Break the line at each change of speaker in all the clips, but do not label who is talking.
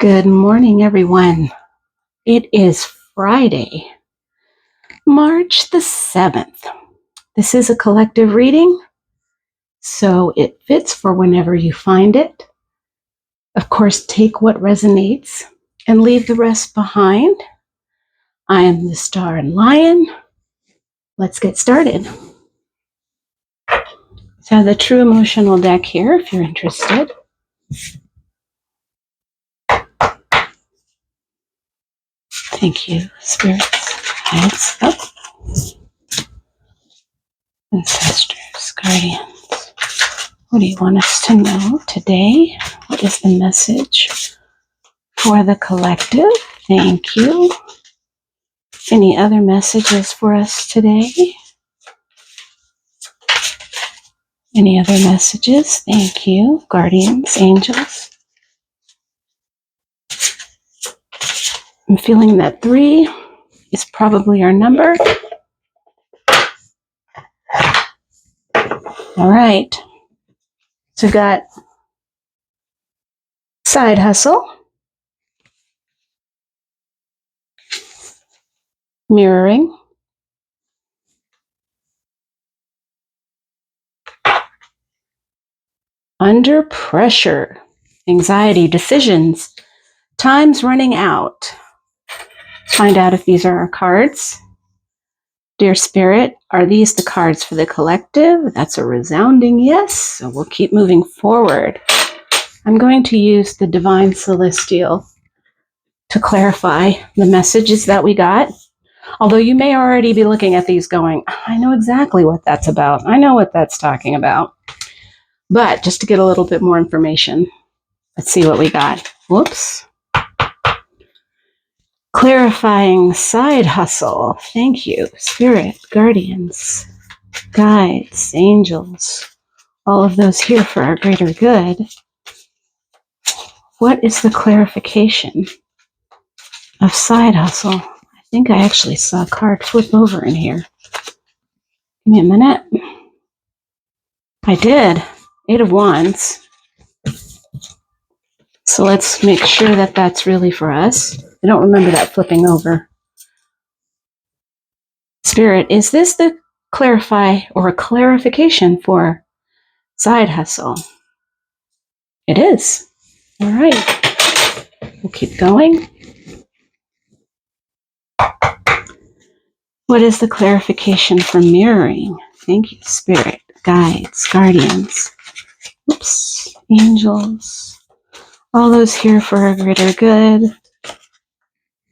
Good morning, everyone. It is Friday, March the 7th. This is a collective reading, so it fits for whenever you find it. Of course, take what resonates and leave the rest behind. I am the Star and Lion. Let's get started. So, the True Emotional deck here, if you're interested. Thank you, spirits, heads up, ancestors, guardians. What do you want us to know today? What is the message for the collective? Thank you. Any other messages for us today? Any other messages? Thank you. Guardians, angels. I'm feeling that 3 is probably our number. All right. So we've got side hustle, mirroring, under pressure, anxiety, decisions, time's running out. Let's find out if these are our cards. Dear Spirit, are these the cards for the collective? That's a resounding yes, so we'll keep moving forward. I'm going to use the Divine Celestial to clarify the messages that we got. Although you may already be looking at these going, I know exactly what that's about. I know what that's talking about. But just to get a little bit more information, let's see what we got. Whoops. Clarifying side hustle. Thank you, Spirit, guardians, guides, angels, all of those here for our greater good. What is the clarification of side hustle? I think I actually saw a card flip over in here. Give me a minute. I did. 8 of Wands. So let's make sure that that's really for us. I don't remember that flipping over. Spirit, is this the clarify or a clarification for side hustle? It is. All right. We'll keep going. What is the clarification for mirroring? Thank you, Spirit, guides, guardians. Oops, angels. All those here for our greater good.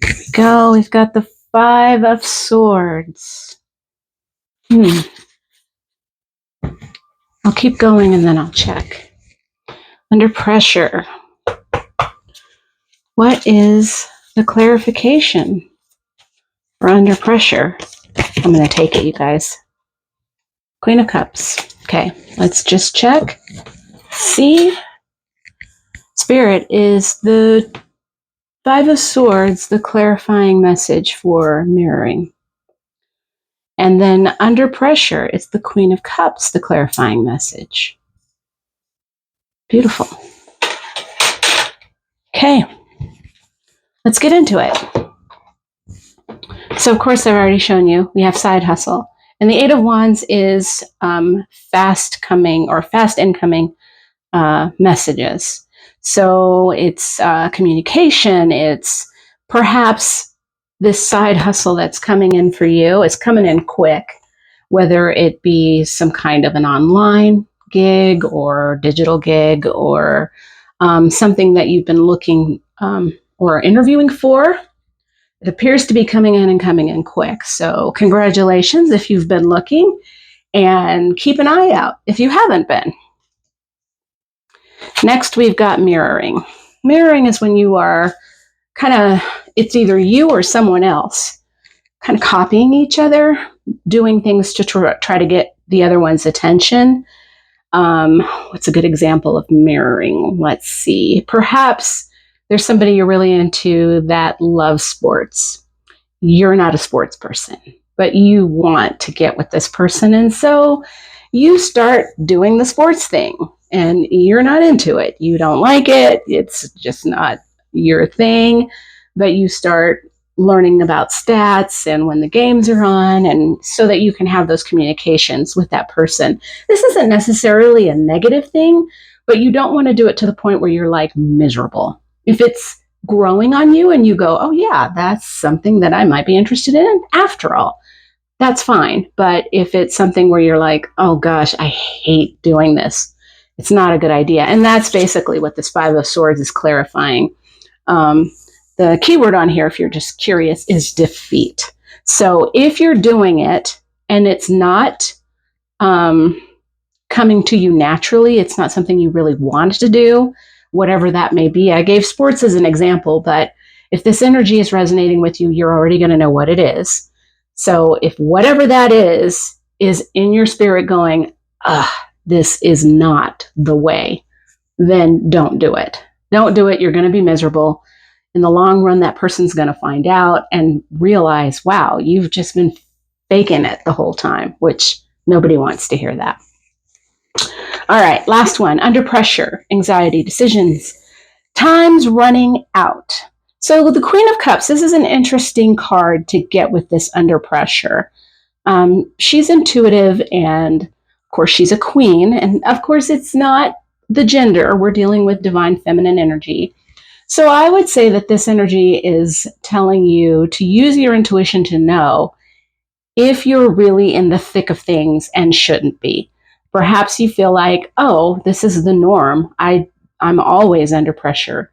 Here we go. We've got the 5 of Swords. I'll keep going and then I'll check. Under pressure. What is the clarification for under pressure? I'm going to take it, you guys. Queen of Cups. Okay, let's just check. See? Spirit, is the 5 of Swords the clarifying message for mirroring? And then under pressure, it's the Queen of Cups, the clarifying message. Beautiful. Okay, let's get into it. So, of course, I've already shown you, we have side hustle. And the 8 of Wands is fast incoming messages. So it's communication. It's perhaps this side hustle that's coming in for you. It's coming in quick, whether it be some kind of an online gig or digital gig or something that you've been looking or interviewing for. It appears to be coming in quick. So congratulations if you've been looking, and keep an eye out if you haven't been. Next, we've got mirroring. Mirroring is when you are it's either you or someone else kind of copying each other, doing things to try to get the other one's attention. What's a good example of mirroring? Let's see. Perhaps there's somebody you're really into that loves sports. You're not a sports person, but you want to get with this person. And so you start doing the sports thing and you're not into it. You don't like it. It's just not your thing, but you start learning about stats and when the games are on, and so that you can have those communications with that person. This isn't necessarily a negative thing, but you don't want to do it to the point where you're like miserable. If it's growing on you and you go, oh yeah, that's something that I might be interested in after all, that's fine. But if it's something where you're like, oh gosh, I hate doing this, it's not a good idea. And that's basically what this Five of Swords is clarifying. The keyword on here, if you're just curious, is defeat. So if you're doing it and it's not coming to you naturally, it's not something you really want to do, whatever that may be. I gave sports as an example, but if this energy is resonating with you, you're already going to know what it is. So if whatever that is in your spirit going, this is not the way, then don't do it. Don't do it. You're going to be miserable. In the long run, that person's going to find out and realize, wow, you've just been faking it the whole time, which nobody wants to hear that. All right, last one, under pressure, anxiety, decisions, time's running out. So the Queen of Cups, this is an interesting card to get with this under pressure. She's intuitive, and of course she's a queen, and of course it's not the gender. We're dealing with divine feminine energy. So I would say that this energy is telling you to use your intuition to know if you're really in the thick of things and shouldn't be. Perhaps you feel like, oh, this is the norm. I'm always under pressure.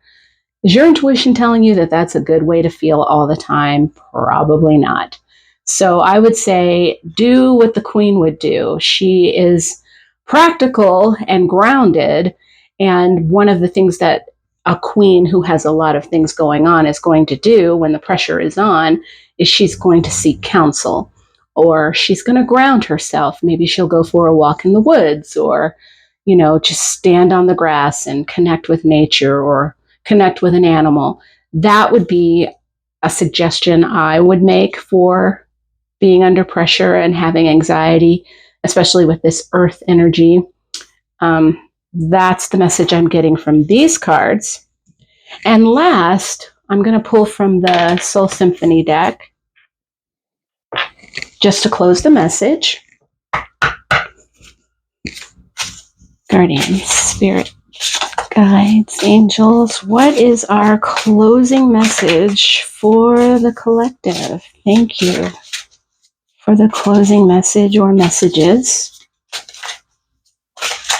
Is your intuition telling you that that's a good way to feel all the time? Probably not. So I would say do what the queen would do. She is practical and grounded. And one of the things that a queen who has a lot of things going on is going to do when the pressure is on is she's going to seek counsel, or she's going to ground herself. Maybe she'll go for a walk in the woods, or, just stand on the grass and connect with nature, or connect with an animal. That would be a suggestion I would make for being under pressure and having anxiety, especially with this earth energy. That's the message I'm getting from these cards. And last, I'm going to pull from the Soul Symphony deck just to close the message. Guardians, spirit, guides, angels, what is our closing message for the collective? Thank you for the closing message or messages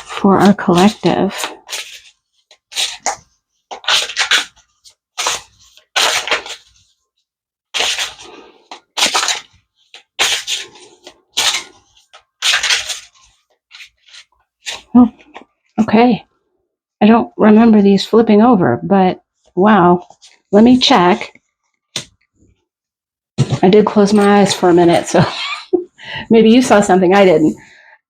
for our collective. Oh, okay. I don't remember these flipping over, but wow. Let me check. I did close my eyes for a minute, so maybe you saw something I didn't.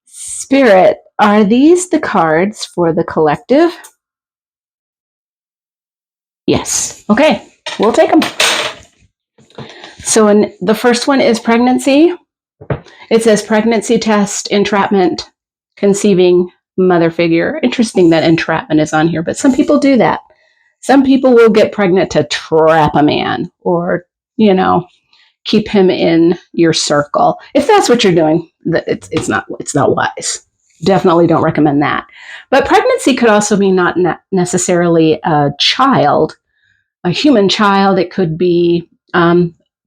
Spirit, are these the cards for the collective? Yes. Okay, we'll take them. So the first one is pregnancy. It says pregnancy test, entrapment, conceiving, mother figure. Interesting that entrapment is on here, but some people do that. Some people will get pregnant to trap a man, or, keep him in your circle. If that's what you're doing, it's not wise. Definitely don't recommend that. But pregnancy could also be not necessarily a child, a human child. It could be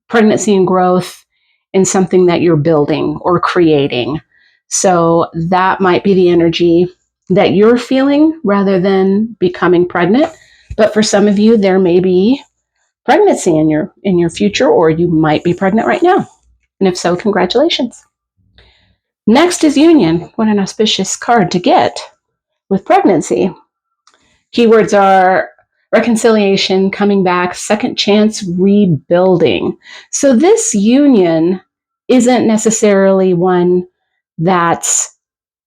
pregnancy and growth in something that you're building or creating. So that might be the energy that you're feeling rather than becoming pregnant. But for some of you, there may be pregnancy in your future, or you might be pregnant right now. And if so, congratulations. Next is union. What an auspicious card to get with pregnancy. Keywords are reconciliation, coming back, second chance, rebuilding. So this union isn't necessarily one that's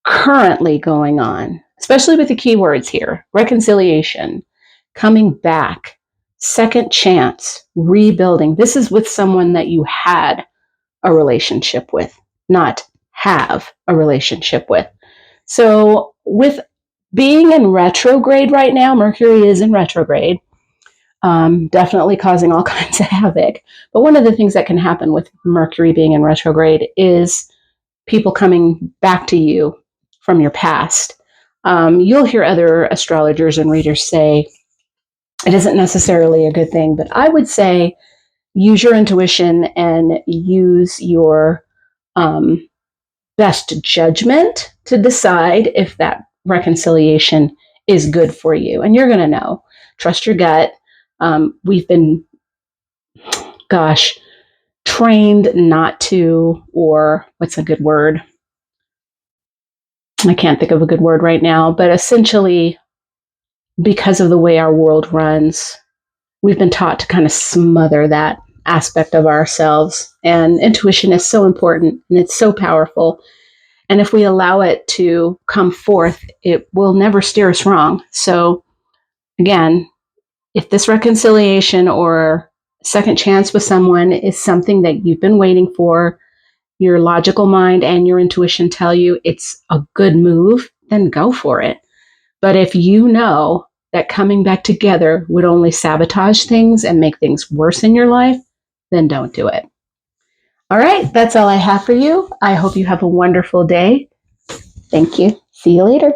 currently going on, especially with the keywords here. Reconciliation, coming back, second chance, rebuilding. This is with someone that you had a relationship with, not have a relationship with. So with being in retrograde right now, Mercury is in retrograde. definitely causing all kinds of havoc. But one of the things that can happen with Mercury being in retrograde is people coming back to you from your past. You'll hear other astrologers and readers say it isn't necessarily a good thing, but I would say use your intuition and use your best judgment to decide if that reconciliation is good for you. And you're going to know. Trust your gut. We've been, trained not to, or what's a good word? I can't think of a good word right now, but essentially, because of the way our world runs, we've been taught to kind of smother that aspect of ourselves. And intuition is so important and it's so powerful. And if we allow it to come forth, it will never steer us wrong. So, again, if this reconciliation or second chance with someone is something that you've been waiting for, your logical mind and your intuition tell you it's a good move, then go for it. But if you know that coming back together would only sabotage things and make things worse in your life, then don't do it. All right, that's all I have for you. I hope you have a wonderful day. Thank you. See you later.